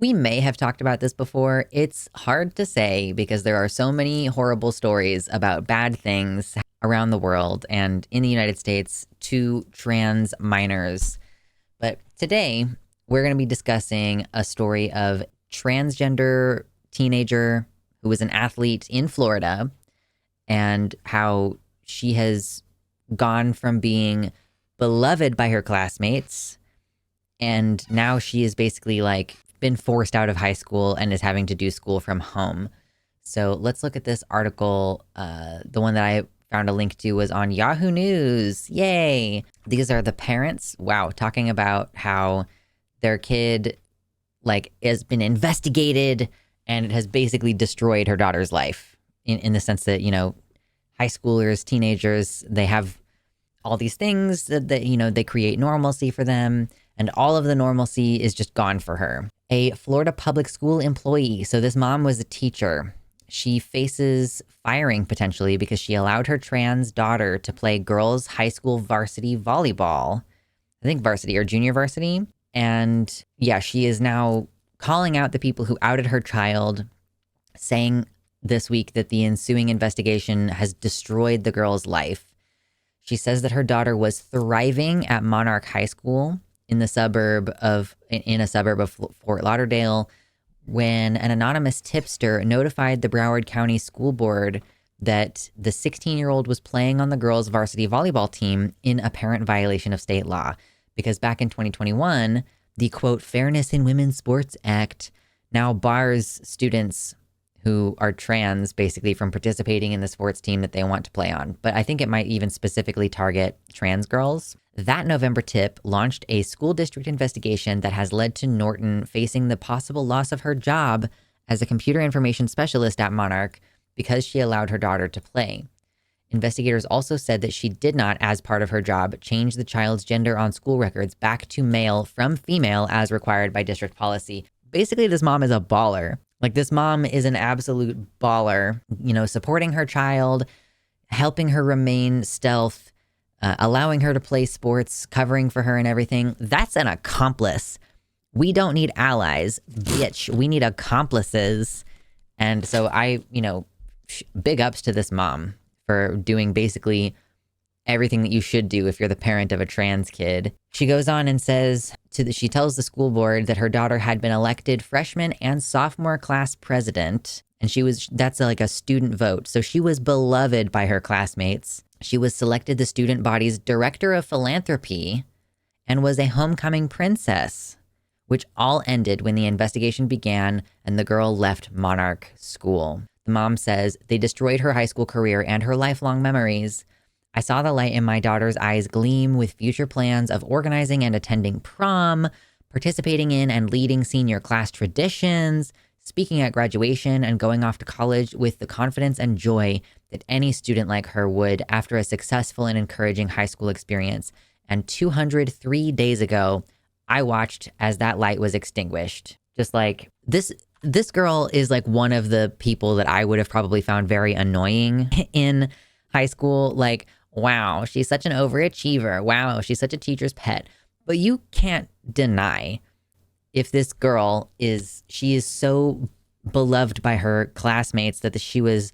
We may have talked about this before. It's hard to say because there are so many horrible stories about bad things around the world and in the United States to trans minors. But today, we're going to be discussing a story of transgender teenager who was an athlete in Florida and how she has gone from being beloved by her classmates and now she is basically like been forced out of high school and is having to do school from home. So let's look at this article. The one that I found a link to was on Yahoo News. Yay! These are the parents. Wow, talking about how their kid like has been investigated and it has basically destroyed her daughter's life in the sense that, you know, high schoolers, teenagers, they have all these things that you know, they create normalcy for them. And all of the normalcy is just gone for her. A Florida public school employee. So this mom was a teacher. She faces firing potentially because she allowed her trans daughter to play girls' high school varsity volleyball. I think varsity or junior varsity. And yeah, she is now calling out the people who outed her child, saying this week that the ensuing investigation has destroyed the girl's life. She says that her daughter was thriving at Monarch High School in a suburb of Fort Lauderdale when an anonymous tipster notified the Broward County School Board that the 16-year-old was playing on the girls' varsity volleyball team in apparent violation of state law. Because back in 2021, the quote, Fairness in Women's Sports Act now bars students who are trans basically from participating in the sports team that they want to play on. But I think it might even specifically target trans girls. That November tip launched a school district investigation that has led to Norton facing the possible loss of her job as a computer information specialist at Monarch because she allowed her daughter to play. Investigators also said that she did not, as part of her job, change the child's gender on school records back to male from female as required by district policy. Basically, this mom is a baller. Like, this mom is an absolute baller, you know, supporting her child, helping her remain stealth, allowing her to play sports, covering for her and everything. That's an accomplice. We don't need allies, bitch. We need accomplices. And so big ups to this mom for doing basically everything that you should do if you're the parent of a trans kid. She goes on and says she tells the school board that her daughter had been elected freshman and sophomore class president. And that's like a student vote. So she was beloved by her classmates. She was selected the student body's director of philanthropy and was a homecoming princess, which all ended when the investigation began and the girl left Monarch School. The mom says, they destroyed her high school career and her lifelong memories. I saw the light in my daughter's eyes gleam with future plans of organizing and attending prom, participating in and leading senior class traditions, speaking at graduation, and going off to college with the confidence and joy that any student like her would after a successful and encouraging high school experience. And 203 days ago, I watched as that light was extinguished. Just like this girl is like one of the people that I would have probably found very annoying in high school. Like, wow, she's such an overachiever. Wow, she's such a teacher's pet. But you can't deny if this girl she is so beloved by her classmates that she was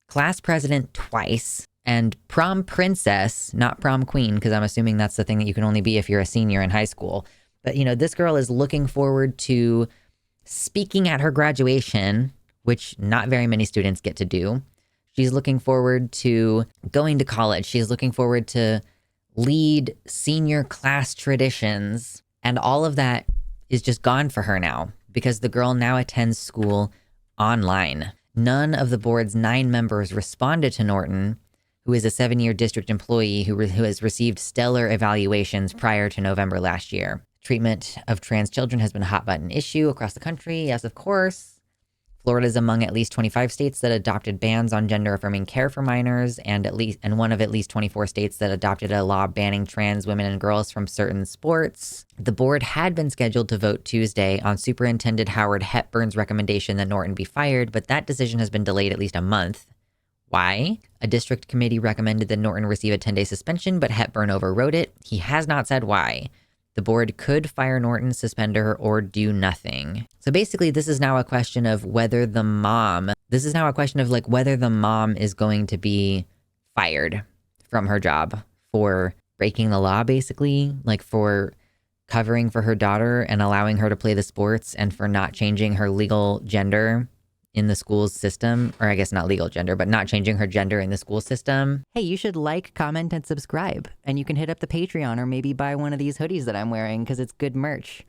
class president twice and prom princess, not prom queen, because I'm assuming that's the thing that you can only be if you're a senior in high school. But, you know, this girl is looking forward to speaking at her graduation, which not very many students get to do. She's looking forward to going to college. She's looking forward to lead senior class traditions. And all of that is just gone for her now because the girl now attends school online. None of the board's 9 members responded to Norton, who is a 7-year district employee who has received stellar evaluations prior to November last year. Treatment of trans children has been a hot button issue across the country. Yes, of course. Florida is among at least 25 states that adopted bans on gender-affirming care for minors, and one of at least 24 states that adopted a law banning trans women and girls from certain sports. The board had been scheduled to vote Tuesday on Superintendent Howard Hepburn's recommendation that Norton be fired, but that decision has been delayed at least a month. Why? A district committee recommended that Norton receive a 10-day suspension, but Hepburn overrode it. He has not said why. The board could fire Norton, suspend her, or do nothing. So basically, this is now a question of whether the mom is going to be fired from her job for breaking the law, basically, like for covering for her daughter and allowing her to play the sports and for not changing her legal gender in the school system, or I guess not legal gender, but not changing her gender in the school system. Hey, you should like, comment, and subscribe. And you can hit up the Patreon or maybe buy one of these hoodies that I'm wearing because it's good merch.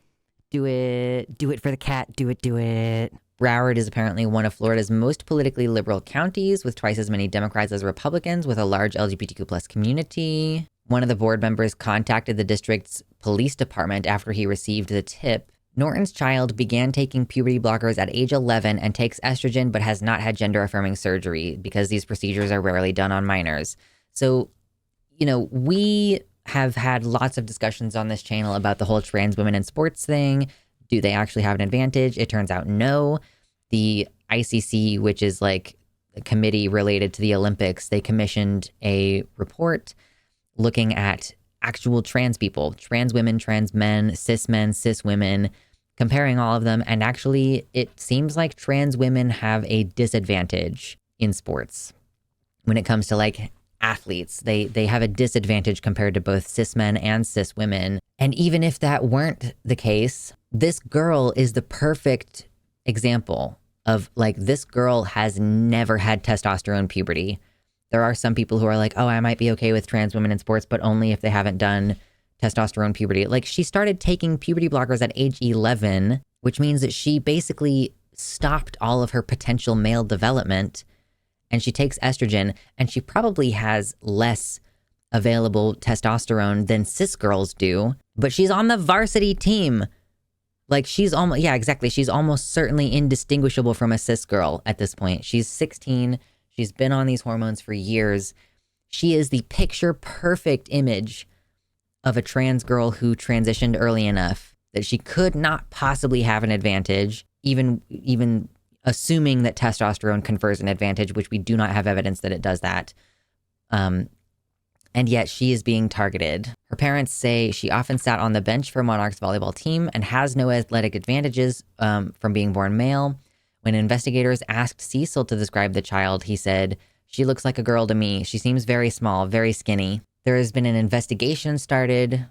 Do it. Do it for the cat. Do it. Do it. Broward is apparently one of Florida's most politically liberal counties with twice as many Democrats as Republicans with a large LGBTQ plus community. One of the board members contacted the district's police department after he received the tip. Norton's child began taking puberty blockers at age 11 and takes estrogen, but has not had gender-affirming surgery because these procedures are rarely done on minors. So, we have had lots of discussions on this channel about the whole trans women in sports thing. Do they actually have an advantage? It turns out no. The ICC, which is like a committee related to the Olympics, they commissioned a report looking at actual trans people, trans women, trans men, cis women, comparing all of them. And actually, it seems like trans women have a disadvantage in sports when it comes to like athletes. They have a disadvantage compared to both cis men and cis women. And even if that weren't the case, this girl is the perfect example of like, this girl has never had testosterone puberty. There are some people who are like, oh, I might be okay with trans women in sports, but only if they haven't done testosterone puberty. Like, she started taking puberty blockers at age 11, which means that she basically stopped all of her potential male development, and she takes estrogen, and she probably has less available testosterone than cis girls do, but she's on the varsity team. Like, she's almost certainly indistinguishable from a cis girl at this point. She's 16. She's been on these hormones for years. She is the picture perfect image of a trans girl who transitioned early enough that she could not possibly have an advantage, even assuming that testosterone confers an advantage, which we do not have evidence that it does that. And yet she is being targeted. Her parents say she often sat on the bench for Monarchs volleyball team and has no athletic advantages from being born male. When investigators asked Cecil to describe the child, he said, "She looks like a girl to me. She seems very small, very skinny." There has been an investigation started.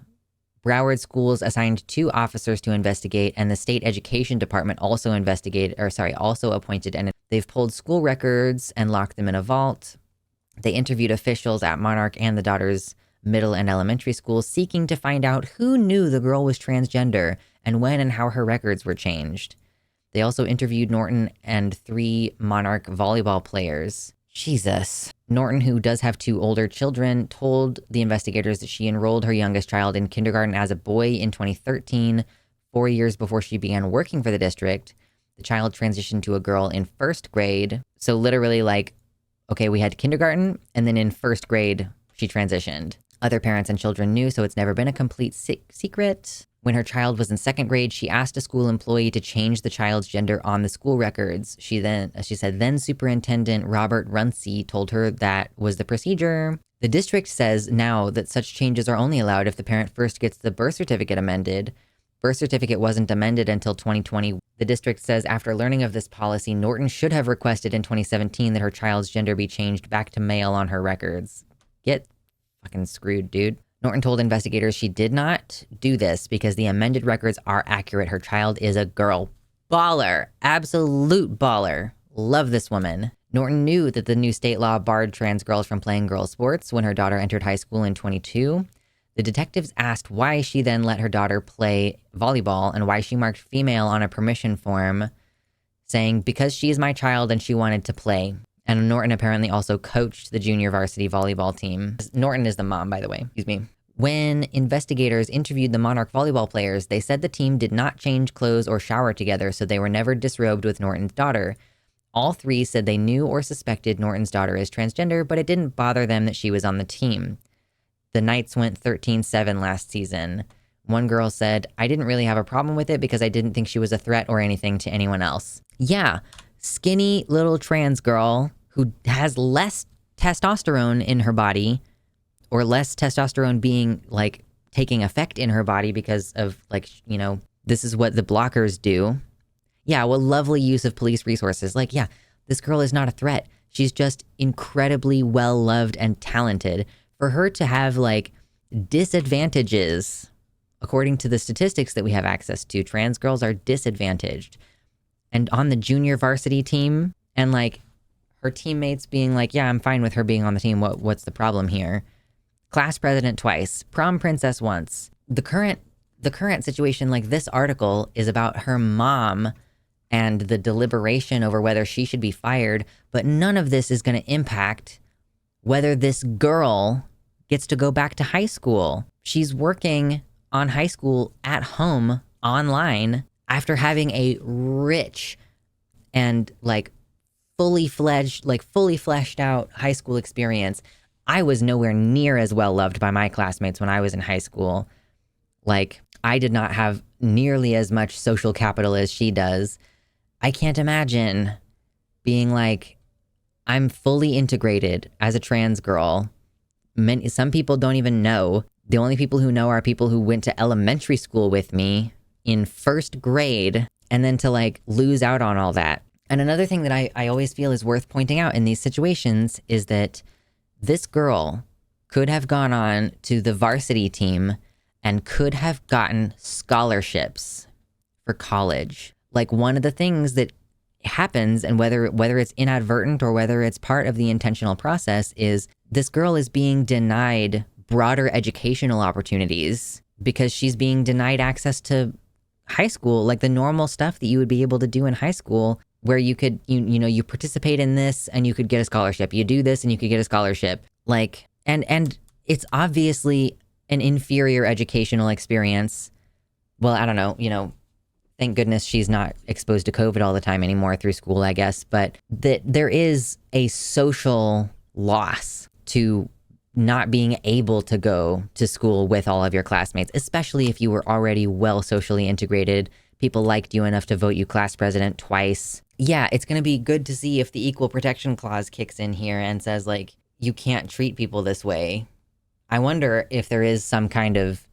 Broward schools assigned 2 officers to investigate, and the state education department also appointed, and they've pulled school records and locked them in a vault. They interviewed officials at Monarch and the daughter's middle and elementary schools, seeking to find out who knew the girl was transgender and when and how her records were changed. They also interviewed Norton and 3 Monarch volleyball players. Jesus. Norton, who does have 2 older children, told the investigators that she enrolled her youngest child in kindergarten as a boy in 2013, 4 years before she began working for the district. The child transitioned to a girl in 1st grade. So literally okay, we had kindergarten, and then in 1st grade, she transitioned. Other parents and children knew, so it's never been a complete secret. When her child was in 2nd grade, she asked a school employee to change the child's gender on the school records. She said then Superintendent Robert Runcie told her that was the procedure. The district says now that such changes are only allowed if the parent first gets the birth certificate amended. Birth certificate wasn't amended until 2020. The district says after learning of this policy, Norton should have requested in 2017 that her child's gender be changed back to male on her records. Get fucking screwed, dude. Norton told investigators she did not do this because the amended records are accurate. Her child is a girl. Baller. Absolute baller. Love this woman. Norton knew that the new state law barred trans girls from playing girls' sports when her daughter entered high school in 22. The detectives asked why she then let her daughter play volleyball and why she marked female on a permission form, saying, because she is my child and she wanted to play. And Norton apparently also coached the junior varsity volleyball team. Norton is the mom, by the way. Excuse me. When investigators interviewed the Monarch volleyball players, they said the team did not change clothes or shower together, so they were never disrobed with Norton's daughter. All 3 said they knew or suspected Norton's daughter is transgender, but it didn't bother them that she was on the team. The Knights went 13-7 last season. One girl said, I didn't really have a problem with it because I didn't think she was a threat or anything to anyone else. Yeah, skinny little trans girl who has less testosterone in her body, or less testosterone being taking effect in her body because of like, this is what the blockers do. Yeah, well, lovely use of police resources. Like, yeah, this girl is not a threat. She's just incredibly well-loved and talented. For her to have like disadvantages, according to the statistics that we have access to, trans girls are disadvantaged. And on the junior varsity team, and like her teammates being like, yeah, I'm fine with her being on the team. What's the problem here? Class president twice, prom princess once. The current situation, like this article, is about her mom and the deliberation over whether she should be fired, but none of this is going to impact whether this girl gets to go back to high school. She's working on high school at home online after having a rich and like fully fleshed out high school experience. I was nowhere near as well loved by my classmates when I was in high school. Like, I did not have nearly as much social capital as she does. I can't imagine being like, I'm fully integrated as a trans girl. Some people don't even know. The only people who know are people who went to elementary school with me in first grade, and then to like lose out on all that. And another thing that I always feel is worth pointing out in these situations is that this girl could have gone on to the varsity team and could have gotten scholarships for college. Like, one of the things that happens, and whether it's inadvertent or whether it's part of the intentional process, is this girl is being denied broader educational opportunities because she's being denied access to high school, like the normal stuff that you would be able to do in high school, where you could, you participate in this and you could get a scholarship. You do this and you could get a scholarship. Like, and it's obviously an inferior educational experience. Well, I don't know, thank goodness she's not exposed to COVID all the time anymore through school, I guess. But that there is a social loss to not being able to go to school with all of your classmates, especially if you were already well socially integrated. People liked you enough to vote you class president twice. Yeah, it's going to be good to see if the Equal Protection Clause kicks in here and says, like, you can't treat people this way. I wonder if there is some kind of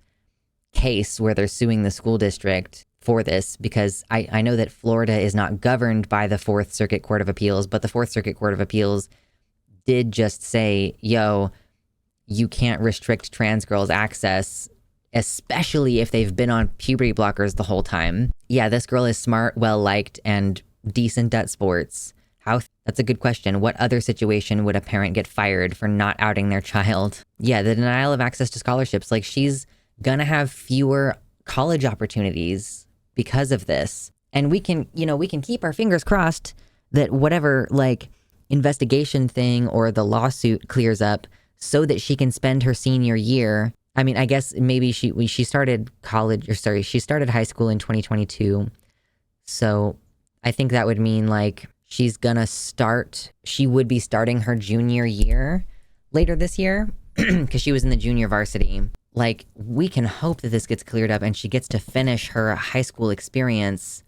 case where they're suing the school district for this, because I know that Florida is not governed by the Fourth Circuit Court of Appeals, but the Fourth Circuit Court of Appeals did just say, yo, you can't restrict trans girls' access, especially if they've been on puberty blockers the whole time. Yeah, this girl is smart, well-liked, and decent at sports. That's a good question. What other situation would a parent get fired for not outing their child? Yeah, the denial of access to scholarships. Like, she's gonna have fewer college opportunities because of this. And we can keep our fingers crossed that whatever, like, investigation thing or the lawsuit clears up so that she can spend her senior year. I mean, I guess maybe she started she started high school in 2022. So I think that would mean like she would be starting her junior year later this year because she was in the junior varsity. Like, we can hope that this gets cleared up and she gets to finish her high school experience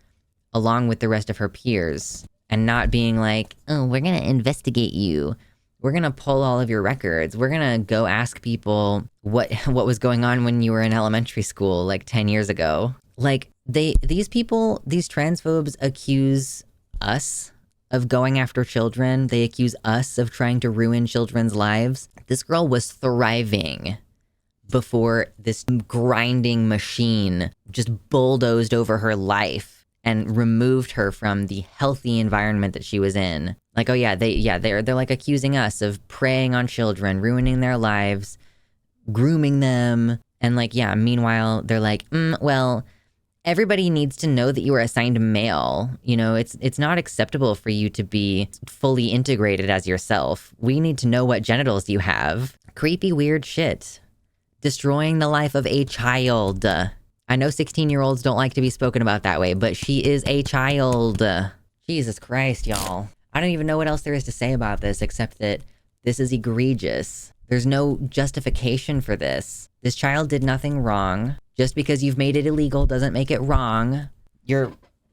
along with the rest of her peers and not being like, oh, we're going to investigate you. We're going to pull all of your records. We're going to go ask people what was going on when you were in elementary school like 10 years ago. Like, these transphobes accuse us of going after children. They accuse us of trying to ruin children's lives. This girl was thriving before this grinding machine just bulldozed over her life and removed her from the healthy environment that she was in. Like, oh yeah, they're like accusing us of preying on children, ruining their lives, grooming them. And like, yeah, meanwhile, they're like, well, everybody needs to know that you are assigned male. It's not acceptable for you to be fully integrated as yourself. We need to know what genitals you have. Creepy, weird shit. Destroying the life of a child. I know 16-year-olds don't like to be spoken about that way, but she is a child. Jesus Christ, y'all. I don't even know what else there is to say about this except that this is egregious. There's no justification for this. This child did nothing wrong. Just because you've made it illegal doesn't make it wrong. Your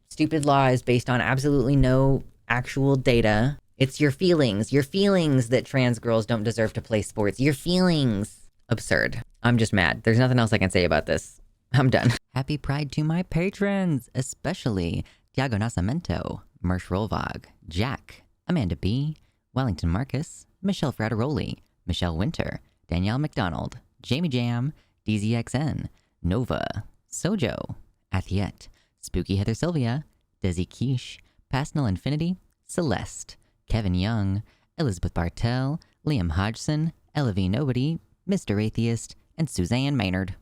stupid law is based on absolutely no actual data. It's your feelings that trans girls don't deserve to play sports. Your feelings. Absurd. I'm just mad. There's nothing else I can say about this. I'm done. Happy Pride to my patrons, especially Tiago Nascimento, Mersh Rolvog, Jack, Amanda B., Wellington Marcus, Michelle Frateroli, Michelle Winter, Danielle McDonald, Jamie Jam, DZXN, Nova, Sojo, Athiet, Spooky Heather Sylvia, Desi Quiche, Pastel Infinity, Celeste, Kevin Young, Elizabeth Bartell, Liam Hodgson, Ella V. Nobody, Mr. Atheist, and Suzanne Maynard.